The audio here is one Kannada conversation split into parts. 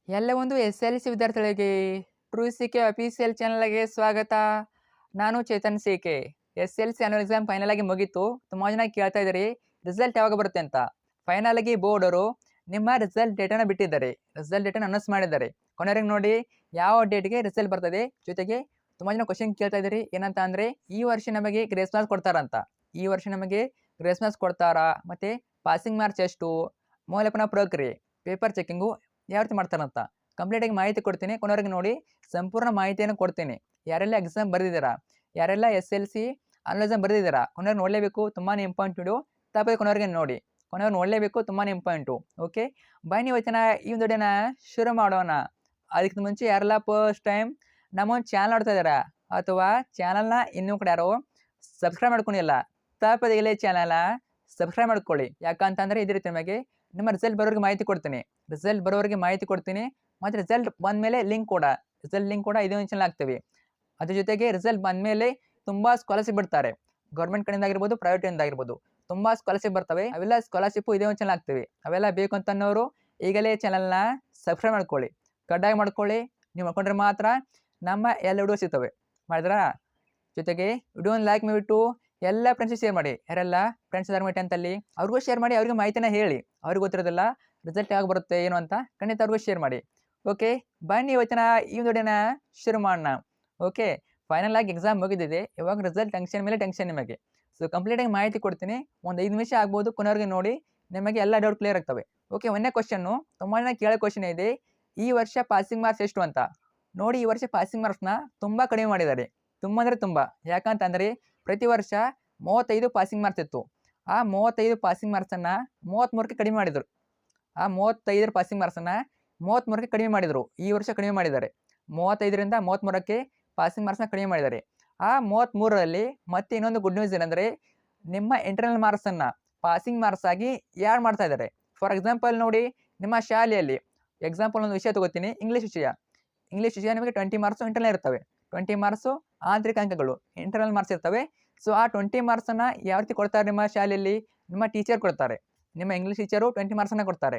ಎಲ್ಲ ಒಂದು ಎಸ್-ಎಲ್-ಸಿ ವಿದ್ಯಾರ್ಥಿಗಳಿಗೆ ಟ್ರೂ ಸಿ-ಕೆ ಅಫಿಷಿಯಲ್ ಚಾನಲ್‌ಗೆ ಸ್ವಾಗತ. ನಾನು Chetan C-K. SLC annual exam final ಆಗಿ ಮುಗೀತು. ತುಂಬಾ ಜನ ಕೇಳ್ತಾ ಇದ್ದೀರಿ ರಿಸಲ್ಟ್ ಯಾವಾಗ ಬರುತ್ತೆ ಅಂತ. ಫೈನಲ್ ಆಗಿ ಬೋರ್ಡ್ ಅವರು ನಿಮ್ಮ ರಿಸಲ್ಟ್ ಡೇಟನ್ನ ಬಿಟ್ಟಿದ್ದಾರೆ. ರಿಸಲ್ಟ್ ಡೇಟನ್ನ ಅನೌನ್ಸ್ ಮಾಡಿದ್ದಾರೆ. ಕೊನೆವರೆಗೆ ನೋಡಿ ಯಾವ ಡೇಟ್‌ಗೆ ರಿಸಲ್ಟ್ ಬರ್ತದೆ. ಜೊತೆಗೆ ತುಂಬಾ ಜನ ಕ್ವೆಶ್ಚನ್ ಕೇಳ್ತಾ ಇದ್ದೀರಿ ಏನಂತ ಅಂದ್ರೆ ಈ ವರ್ಷ ನಮಗೆ ಗ್ರೇಸ್ ಮಾರ್ಕ್ಸ್ ಕೊಡ್ತಾರಾ ಅಂತ. ಈ ವರ್ಷ ನಮಗೆ ಗ್ರೇಸ್ ಮಾರ್ಕ್ಸ್ ಕೊಡ್ತಾರಾ? ಮತ್ತೆ ಪಾಸಿಂಗ್ ಮಾರ್ಕ್ಸ್ ಎಷ್ಟು? ಮೌಲ್ಯಮಾಪನ ಪ್ರಕ್ರಿಯೆ, ಪೇಪರ್ ಚೆಕಿಂಗು ಯಾವ ರೀತಿ ಮಾಡ್ತಾರಂತ ಕಂಪ್ಲೀಟ್ ಆಗಿ ಮಾಹಿತಿ ಕೊಡ್ತೀನಿ. ಕೊನೆವರೆಗೆ ನೋಡಿ ಸಂಪೂರ್ಣ ಮಾಹಿತಿಯನ್ನು ಕೊಡ್ತೀನಿ. ಯಾರೆಲ್ಲ ಎಕ್ಸಾಮ್ ಬರೆದಿದ್ದೀರಾ, ಯಾರೆಲ್ಲ ಎಸ್-ಎಲ್-ಸಿ ಆನ್ಯುವಲ್ ಎಕ್ಸಾಮ್ ಬರೆದಿದ್ದೀರಾ, ಕೊನೆವರೆಗೆ ನೋಡಲೇಬೇಕು. ತುಂಬಾನೇ ಇಂಪಾರ್ಟೆಂಟ್ ವಿಡಿಯೋ. ತಪ್ಪದೆ ಕೊನೆವರೆಗೆ ನೋಡಿ. ಕೊನೆವರೆಗೆ ನೋಡಲೇಬೇಕು, ತುಂಬಾನೇ ಇಂಪಾರ್ಟೆಂಟು. ಓಕೆ, ಬನ್ನಿ ಇವತ್ತಿನ ಈ ಒಂದು ವಿಡಿಯೋನ ಶುರು ಮಾಡೋಣ. ಅದಕ್ಕಿಂತ ಮುಂಚೆ ಯಾರೆಲ್ಲ ಫಸ್ಟ್ ಟೈಮ್ ನಮ್ಮ ಒಂದು ಚಾನಲ್ ನೋಡ್ತಾ ಇದ್ದಾರಾ ಅಥವಾ ಚಾನಲ್ನ ಇನ್ನೂ ಕೂಡ ಯಾರೋ ಸಬ್ಸ್ಕ್ರೈಬ್ ಮಾಡ್ಕೊಂಡಿಲ್ಲ, ತಪ್ಪದೆ ಇಲ್ಲೇ ಚಾನಲ್ನ ಸಬ್ಸ್ಕ್ರೈಬ್ ಮಾಡ್ಕೊಳ್ಳಿ. ಯಾಕಂತಂದ್ರೆ ಇದೇ ರೀತಿ ನಿಮಗೆ ನಿಮ್ಮ ರಿಸಲ್ಟ್ ಬರೋರಿಗೆ ಮಾಹಿತಿ ಕೊಡ್ತೀನಿ. ರಿಸಲ್ಟ್ ಬರೋರಿಗೆ ಮಾಹಿತಿ ಕೊಡ್ತೀನಿ. ಮತ್ತು ರಿಸಲ್ಟ್ ಬಂದಮೇಲೆ ಲಿಂಕ್ ಕೂಡ ಇದೇ ಒಂದು ಚಾನಲ್ ಹಾಕ್ತೀವಿ. ಅದ್ರ ಜೊತೆಗೆ ರಿಸಲ್ಟ್ ಬಂದಮೇಲೆ ತುಂಬ ಸ್ಕಾಲರ್ಶಿಪ್ ಬಿಡ್ತಾರೆ. ಗೌರ್ಮೆಂಟ್ ಕಡೆಯಿಂದ ಆಗಿರ್ಬೋದು, ಪ್ರೈವೇಟಿಂದ ಆಗಿರ್ಬೋದು, ತುಂಬ ಸ್ಕಾಲರ್ಶಿಪ್ ಬರ್ತವೆ. ಅವೆಲ್ಲ ಸ್ಕಾಲರ್ಶಿಪ್ಪು ಇದೇ ಒಂದು ಚಾನಲ್ ಹಾಕ್ತೀವಿ. ಅವೆಲ್ಲ ಬೇಕು ಅಂತ ಅನ್ನೋರು ಈಗಲೇ ಚಾನಲ್ನ ಸಬ್ಸ್ಕ್ರೈಬ್ ಮಾಡ್ಕೊಳ್ಳಿ. ಕಡ್ಡಾಯ ಮಾಡ್ಕೊಳ್ಳಿ. ನೀವು ಮಾಡ್ಕೊಂಡ್ರೆ ಮಾತ್ರ ನಮ್ಮ ಎಲ್ಲ ವಿಡಿಯೋ ಸಿಗ್ತವೆ. ಮಾಡಿದ್ರಾ? ಜೊತೆಗೆ ವಿಡಿಯೋನ ಲೈಕ್ ಮಾಡಿಬಿಟ್ಟು ಎಲ್ಲ ಫ್ರೆಂಡ್ಸಿಗೆ ಶೇರ್ ಮಾಡಿ. ಯಾರೆಲ್ಲ ಫ್ರೆಂಡ್ಸ್ ಇದ್ದಾರೆ ಮೀಟ್ ಅಂತಲ್ಲಿ ಅವ್ರಿಗೂ ಶೇರ್ ಮಾಡಿ. ಅವ್ರಿಗೆ ಮಾಹಿತಿನ ಹೇಳಿ. ಅವ್ರಿಗೆ ಗೊತ್ತಿರೋದಿಲ್ಲ ರಿಸಲ್ಟ್ ಯಾವಾಗ ಬರುತ್ತೆ ಏನು ಅಂತ. ಖಂಡಿತ ಅವ್ರಿಗೂ ಶೇರ್ ಮಾಡಿ. ಓಕೆ, ಬನ್ನಿ ಇವತ್ತಿನ ಈ ಒಂದು ವಿಡಿಯೋನ ಶುರು ಮಾಡೋಣ. ಓಕೆ, ಫೈನಲ್ ಆಗಿ ಎಕ್ಸಾಮ್ ಮುಗಿದಿದೆ. ಇವಾಗ ರಿಸಲ್ಟ್ ಟೆನ್ಷನ್ ಮೇಲೆ ಟೆನ್ಷನ್ ನಿಮಗೆ. ಸೊ ಕಂಪ್ಲೀಟಾಗಿ ಮಾಹಿತಿ ಕೊಡ್ತೀನಿ. ಒಂದು 5 ನಿಮಿಷ ಆಗ್ಬೋದು. ಕೊನೆವರೆಗೆ ನೋಡಿ, ನಿಮಗೆ ಎಲ್ಲ ಡೌಟ್ ಕ್ಲಿಯರ್ ಆಗ್ತವೆ. ಓಕೆ, ಒಂದನೇ ಕ್ವಶನ್ನು ತುಂಬ ಜನ ಕೇಳೋ ಕ್ವಶನ್ ಇದೆ, ಈ ವರ್ಷ ಪಾಸಿಂಗ್ ಮಾರ್ಕ್ಸ್ ಎಷ್ಟು ಅಂತ. ನೋಡಿ, ಈ ವರ್ಷ ಪಾಸಿಂಗ್ ಮಾರ್ಕ್ಸ್ನ ತುಂಬ ಕಡಿಮೆ ಮಾಡಿದ್ದಾರೆ. ತುಂಬ ಅಂದರೆ ತುಂಬ. ಯಾಕಂತಂದರೆ ಪ್ರತಿ ವರ್ಷ 35 ಪಾಸಿಂಗ್ ಮಾರ್ಕ್ಸ್ ಇತ್ತು. ಆ 35 ಪಾಸಿಂಗ್ ಮಾರ್ಕ್ಸನ್ನು 33ಕ್ಕೆ ಕಡಿಮೆ ಮಾಡಿದರು. ಆ 35 ಪಾಸಿಂಗ್ ಮಾರ್ಕ್ಸನ್ನು 33ಕ್ಕೆ ಕಡಿಮೆ ಮಾಡಿದರು. ಈ ವರ್ಷ ಕಡಿಮೆ ಮಾಡಿದ್ದಾರೆ. 35ರಿಂದ 33ಕ್ಕೆ ಪಾಸಿಂಗ್ ಮಾರ್ಕ್ಸ್ನ ಕಡಿಮೆ ಮಾಡಿದ್ದಾರೆ. ಆ 33ರಲ್ಲಿ ಮತ್ತೆ ಇನ್ನೊಂದು ಗುಡ್ ನ್ಯೂಸ್ ಏನಂದರೆ, ನಿಮ್ಮ ಇಂಟರ್ನಲ್ ಮಾರ್ಕ್ಸನ್ನು ಪಾಸಿಂಗ್ ಮಾರ್ಕ್ಸ್ ಆಗಿ ಆ್ಯಡ್ ಮಾಡ್ತಾ ಇದ್ದಾರೆ. ಫಾರ್ ಎಕ್ಸಾಂಪಲ್ ನೋಡಿ, ನಿಮ್ಮ ಶಾಲೆಯಲ್ಲಿ ಎಕ್ಸಾಂಪಲ್ ಒಂದು ವಿಷಯ ತಗೋತೀನಿ. ಇಂಗ್ಲೀಷ್ ವಿಷಯ ನಿಮಗೆ 20 ಮಾರ್ಕ್ಸು ಇಂಟರ್ನಲ್ ಇರ್ತವೆ. 20 ಮಾರ್ಕ್ಸು ಆಂತರಿಕ ಅಂಕಗಳು, ಇಂಟರ್ನಲ್ ಮಾರ್ಕ್ಸ್ ಇರ್ತವೆ. ಸೊ ಆ 20 ಮಾರ್ಕ್ಸನ್ನು ಯಾವ ರೀತಿ ಕೊಡ್ತಾರೆ ನಿಮ್ಮ ಶಾಲೆಯಲ್ಲಿ? ನಿಮ್ಮ ಟೀಚರ್ ಕೊಡ್ತಾರೆ. ನಿಮ್ಮ ಇಂಗ್ಲೀಷ್ ಟೀಚರು 20 ಮಾರ್ಕ್ಸನ್ನು ಕೊಡ್ತಾರೆ.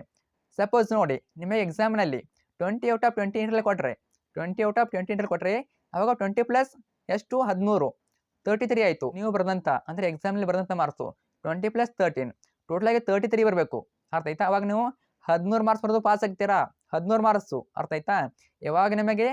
ಸಪೋಸ್ ನೋಡಿ, ನಿಮಗೆ ಎಕ್ಸಾಮ್ನಲ್ಲಿ 20 ಔಟ್ ಆಫ್ 20 ಇಂಟರ್ನಲ್ ಕೊಟ್ಟರೆ, 20 ಔಟ್ ಆಫ್ 20 ಇಂಟರ್ನಲ್ ಕೊಟ್ಟರೆ ಅವಾಗ 20 ಪ್ಲಸ್ ಎಷ್ಟು 13, 33 ಆಯಿತು. ನೀವು ಬರೆದಂಥ ಅಂದರೆ ಎಕ್ಸಾಮ್ನಲ್ಲಿ ಬರೆದಂಥ ಮಾರ್ಕ್ಸು 20 ಪ್ಲಸ್ 13 ಟೋಟಲಾಗಿ 33 ಬರಬೇಕು. ಅರ್ಥ ಆಯ್ತಾ? ಅವಾಗ ನೀವು 13 ಮಾರ್ಕ್ಸ್ ಬರೆದು ಪಾಸ್ ಆಗ್ತೀರಾ. 13 ಮಾರ್ಕ್ಸು. ಅರ್ಥ ಆಯ್ತಾ? ಯಾವಾಗ ನಿಮಗೆ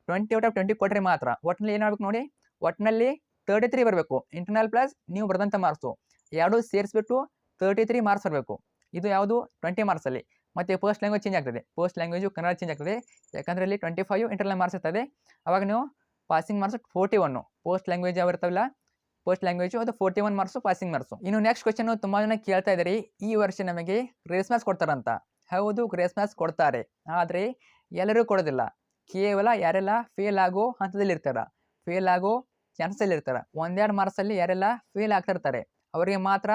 20 ಔಟ್ ಆಫ್ 20 ಕೊಟ್ಟರೆ ಮಾತ್ರ. ಒಟ್ಟಿನಲ್ಲಿ ಏನು ಮಾಡ್ಬೇಕು ನೋಡಿ, ಒಟ್ಟಿನಲ್ಲಿ 33 ಬರಬೇಕು. ಇಂಟರ್ನಲ್ ಪ್ಲಸ್ ನೀವು ಬರೆದಂಥ ಮಾರ್ಕ್ಸು ಎರಡೂ ಸೇರಿಸ್ಬಿಟ್ಟು 33 ಮಾರ್ಕ್ಸ್ ಬರಬೇಕು. ಇದು ಯಾವುದು 20 ಮಾರ್ಕ್ಸಲ್ಲಿ. ಮತ್ತು ಫಸ್ಟ್ ಲ್ಯಾಂಗ್ವೇಜ್ ಚೇಂಜ್ ಆಗ್ತದೆ. ಫಸ್ಟ್ ಲ್ಯಾಂಗ್ವೇಜು ಕನ್ನಡ ಚೇಂಜ್ ಆಗ್ತದೆ. ಯಾಕಂದರೆ ಇಲ್ಲಿ 25 ಇಂಟರ್ನಲ್ ಮಾರ್ಕ್ಸ್ ಇರ್ತದೆ. ಅವಾಗ ನೀವು ಪಾಸಿಂಗ್ ಮಾರ್ಕ್ಸ್ 41. ಫಸ್ಟ್ ಲ್ಯಾಂಗ್ವೇಜ್ ಯಾವ ಇರ್ತಾವಲ್ಲ, ಫಸ್ಟ್ ಲ್ಯಾಂಗ್ವೇಜು ಅದು 41 ಮಾರ್ಕ್ಸು ಪಾಸಿಂಗ್ ಮಾರ್ಕ್ಸು. ಇನ್ನು ನೆಕ್ಸ್ಟ್ ಕ್ವೆಶ್ಚನ್ ತುಂಬ ಜನ ಕೇಳ್ತಾ ಇದ್ದೀರಿ, ಈ ವರ್ಷ ನಮಗೆ ಗ್ರೇಸ್ ಮಾರ್ಕ್ಸ್ ಕೊಡ್ತಾರಂತ. ಹೌದು, ಗ್ರೇಸ್ ಮಾರ್ಕ್ಸ್ ಕೊಡ್ತಾರೆ. ಆದರೆ ಎಲ್ಲರೂ ಕೊಡೋದಿಲ್ಲ. ಕೇವಲ ಯಾರೆಲ್ಲ ಫೇಲ್ ಆಗೋ ಹಂತದಲ್ಲಿ ಇರ್ತಾರ, ಫೇಲ್ ಆಗೋ ಚಾನ್ಸಲ್ಲಿ ಇರ್ತಾರೆ, ಒಂದೆರಡು ಮಾರ್ಕ್ಸಲ್ಲಿ ಯಾರೆಲ್ಲ ಫೇಲ್ ಆಗ್ತಾ ಇರ್ತಾರೆ ಅವರಿಗೆ ಮಾತ್ರ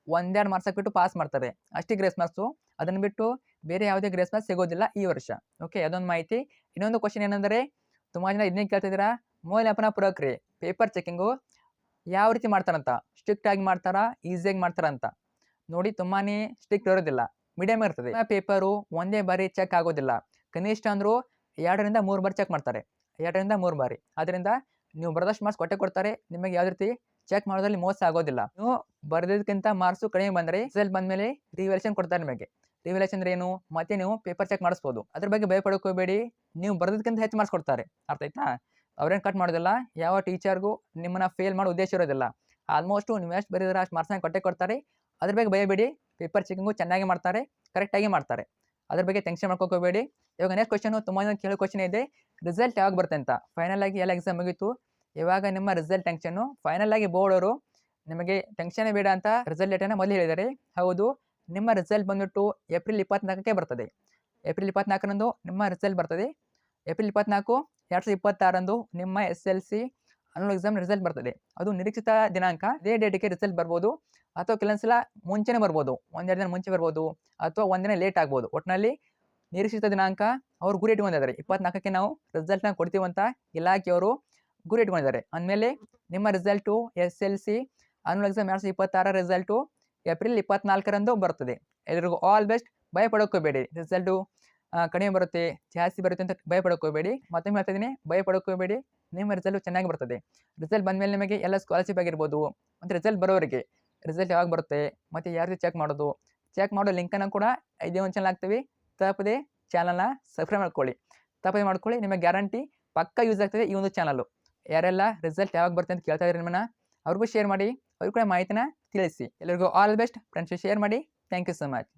ಒಂದೆರಡು ಮಾರ್ಕ್ಸ್ ಬಿಟ್ಟು ಪಾಸ್ ಮಾಡ್ತಾರೆ. ಅಷ್ಟೇ ಗ್ರೇಸ್ ಮಾರ್ಕ್ಸು. ಅದನ್ನು ಬಿಟ್ಟು ಬೇರೆ ಯಾವುದೇ ಗ್ರೇಸ್ ಮಾರ್ಕ್ಸ್ ಸಿಗೋದಿಲ್ಲ ಈ ವರ್ಷ. ಓಕೆ, ಅದೊಂದು ಮಾಹಿತಿ. ಇನ್ನೊಂದು ಕ್ವಶನ್ ಏನಂದರೆ, ತುಂಬ ಜನ ಇದನ್ನೇ ಕೇಳ್ತಿದ್ದೀರಾ, ಮೌಲ್ಯಮಾಪನ ಪ್ರಕ್ರಿಯೆ, ಪೇಪರ್ ಚೆಕಿಂಗು ಯಾವ ರೀತಿ ಮಾಡ್ತಾರಂತ. ಸ್ಟ್ರಿಕ್ಟ್ ಆಗಿ ಮಾಡ್ತಾರಾ, ಈಸಿಯಾಗಿ ಮಾಡ್ತಾರಂತ. ನೋಡಿ, ತುಂಬಾ ಸ್ಟ್ರಿಕ್ಟ್ ಇರೋದಿಲ್ಲ, ಮೀಡಿಯಮ್ ಇರ್ತದೆ. ಪೇಪರು ಒಂದೇ ಬಾರಿ ಚೆಕ್ ಆಗೋದಿಲ್ಲ. ಕನಿಷ್ಠ ಅಂದರೂ 2ರಿಂದ 3 ಬಾರಿ ಚೆಕ್ ಮಾಡ್ತಾರೆ. 2ರಿಂದ 3 ಬಾರಿ. ಅದರಿಂದ ನೀವು ಬರೆದಷ್ಟು ಮಾರ್ಕ್ಸ್ ಕೊಡ್ತಾರೆ. ನಿಮಗೆ ಯಾವುದೇ ರೀತಿ ಚೆಕ್ ಮಾಡೋದ್ರಲ್ಲಿ ಮೋಸ ಆಗೋದಿಲ್ಲ. ನೀವು ಬರೆದಿದ್ದಕ್ಕಿಂತ ಮಾರ್ಕ್ಸು ಕಡಿಮೆ ಬಂದರೆ ರಿಸಲ್ಟ್ ಬಂದಮೇಲೆ ರಿವ್ಯಾಲ್ಯೂಯೇಷನ್ ಕೊಡ್ತಾರೆ ನಿಮಗೆ. ರಿವ್ಯಾಲ್ಯೂಯೇಷನ್ ಅಂದ್ರೆ ಏನು? ಮತ್ತೆ ನೀವು ಪೇಪರ್ ಚೆಕ್ ಮಾಡಿಸ್ಬೋದು. ಅದ್ರ ಬಗ್ಗೆ ಭಯಪಡೋಕೋಬೇಡಿ. ನೀವು ಬರೆದಕ್ಕಿಂತ ಹೆಚ್ಚು ಮಾರ್ಕ್ಸ್ ಕೊಡ್ತಾರೆ. ಅರ್ಥ ಆಯ್ತಾ? ಅವ್ರೇನು ಕಟ್ ಮಾಡೋದಿಲ್ಲ. ಯಾವ ಟೀಚರ್ಗೂ ನಿಮ್ಮನ್ನ ಫೇಲ್ ಮಾಡೋ ಉದ್ದೇಶ ಇರೋದಿಲ್ಲ. ಆಲ್ಮೋಸ್ಟು ನೀವು ಎಷ್ಟು ಬರೆದಿರೋ ಅಷ್ಟು ಮಾರ್ಕ್ಸ್ನ ಕೊಡ್ತಾರೆ. ಅದ್ರ ಬಗ್ಗೆ ಭಯಬೇಡಿ. ಪೇಪರ್ ಚೆಕಿಂಗು ಚೆನ್ನಾಗಿ ಮಾಡ್ತಾರೆ, ಕರೆಕ್ಟಾಗಿ ಮಾಡ್ತಾರೆ. ಅದ್ರ ಬಗ್ಗೆ ಟೆನ್ಷನ್ ಮಾಡ್ಕೋಬೇಡಿ. ಇವಾಗ ನೆಕ್ಸ್ಟ್ ಕ್ವಶನು ತುಂಬ ಜನ ಕೇಳೋ ಕ್ವಶನ್ ಇದೆ, ರಿಸಲ್ಟ್ ಯಾವಾಗ ಬರುತ್ತೆ ಅಂತ. ಫೈನಲ್ ಆಗಿ ಎಲ್ಲ ಎಕ್ಸಾಮ್ ಮುಗೀತು. ಇವಾಗ ನಿಮ್ಮ ರಿಸಲ್ಟ್ ಟೆನ್ಷನ್ನು. ಫೈನಲ್ ಆಗಿ ಬೋರ್ಡ್ ಅವರು ನಿಮಗೆ ಟೆನ್ಷನೇ ಬೇಡ ಅಂತ ರಿಸಲ್ಟ್ ಡೇಟನ್ನು ಮೊದಲು ಹೇಳಿದ್ದಾರೆ. ಹೌದು, ನಿಮ್ಮ ರಿಸಲ್ಟ್ ಬಂದ್ಬಿಟ್ಟು ಏಪ್ರಿಲ್ 24ಕ್ಕೆ ಬರ್ತದೆ. ಏಪ್ರಿಲ್ 24ರಂದು ನಿಮ್ಮ ರಿಸಲ್ಟ್ ಬರ್ತದೆ. ಏಪ್ರಿಲ್ 24, 2026ರಂದು ನಿಮ್ಮ ಎಸ್-ಎಲ್-ಸಿ ಆನ್ಯುವಲ್ ಎಕ್ಸಾಮ್ ರಿಸಲ್ಟ್ ಬರ್ತದೆ. ಅದು ನಿರೀಕ್ಷಿತ ದಿನಾಂಕ. ಇದೇ ಡೇಟಿಗೆ ರಿಸಲ್ಟ್ ಬರ್ಬೋದು, ಅಥವಾ ಕೆಲವೊಂದ್ಸಲ ಮುಂಚೆನೇ ಬರ್ಬೋದು. ಒಂದೆರಡು ದಿನ ಮುಂಚೆ ಬರ್ಬೋದು, ಅಥವಾ ಒಂದಿನ ಲೇಟ್ ಆಗ್ಬೋದು. ಒಟ್ಟಿನಲ್ಲಿ ನಿರೀಕ್ಷಿತ ದಿನಾಂಕ ಅವ್ರು ಗುರಿ ಇಟ್ಕೊಂಡಿದ್ದಾರೆ. 24ಕ್ಕೆ ನಾವು ರಿಸಲ್ಟ್ನ ಕೊಡ್ತೀವಂತ ಇಲಾಖೆಯವರು ಗುರಿ ಇಟ್ಕೊಂಡಿದ್ದಾರೆ. ಅಂದಮೇಲೆ ನಿಮ್ಮ result SLC annual exam 2026 result April 24ರಂದು ಬರ್ತದೆ. ಎಲ್ರಿಗೂ ಆಲ್ ಬೆಸ್ಟ್. ಭಯ ಪಡೋಕೋಬೇಡಿ. ರಿಸಲ್ಟು ಕಡಿಮೆ ಬರುತ್ತೆ, ಜಾಸ್ತಿ ಬರುತ್ತೆ ಅಂತ ಭಯ ಪಡ್ಕೋಬೇಡಿ. ಮತ್ತೊಮ್ಮೆ ಹೇಳ್ತಾ ಇದ್ದೀನಿ, ಭಯ ಪಡ್ಕೋಬೇಡಿ. ನಿಮ್ಮ ರಿಸಲ್ಟ್ ಚೆನ್ನಾಗಿ ಬರ್ತದೆ. ರಿಸಲ್ಟ್ ಬಂದಮೇಲೆ ನಿಮಗೆ ಎಲ್ಲ ಸ್ಕಾಲರ್‌ಶಿಪ್ ಆಗಿರ್ಬೋದು, ಮತ್ತು ರಿಸಲ್ಟ್ ಬರೋವರೆಗೆ ರಿಸಲ್ಟ್ ಯಾವಾಗ ಬರುತ್ತೆ, ಮತ್ತು ಯಾವ ರೀತಿ ಚೆಕ್ ಮಾಡೋದು, ಚೆಕ್ ಮಾಡೋ ಲಿಂಕನ್ನು ಕೂಡ ಇದೇ ಒಂದು ಚಾನಲ್ ಹಾಕ್ತೀವಿ. ತಪ್ಪದೆ ಚಾನಲ್‌ನ ಸಬ್ಸ್ಕ್ರೈಬ್ ಮಾಡ್ಕೊಳ್ಳಿ. ತಪ್ಪದೆ ಮಾಡ್ಕೊಳ್ಳಿ. ನಿಮಗೆ ಗ್ಯಾರಂಟಿ ಪಕ್ಕಾ ಯೂಸ್ ಆಗ್ತದೆ ಈ ಒಂದು ಚಾನಲ್ಲು. ಯಾರೆಲ್ಲ ರಿಸಲ್ಟ್ ಯಾವಾಗ ಬರುತ್ತೆ ಅಂತ ಕೇಳ್ತಾ ಇದ್ದಾರೆ ನಿಮ್ಮನ್ನ, ಅವ್ರಿಗೂ ಶೇರ್ ಮಾಡಿ. ಅವ್ರಿಗೂ ಕೂಡ ಮಾಹಿತಿನ ತಿಳಿಸಿ. ಎಲ್ಲರಿಗೂ all the best. Friends share ಮಾಡಿ. Thank you so much.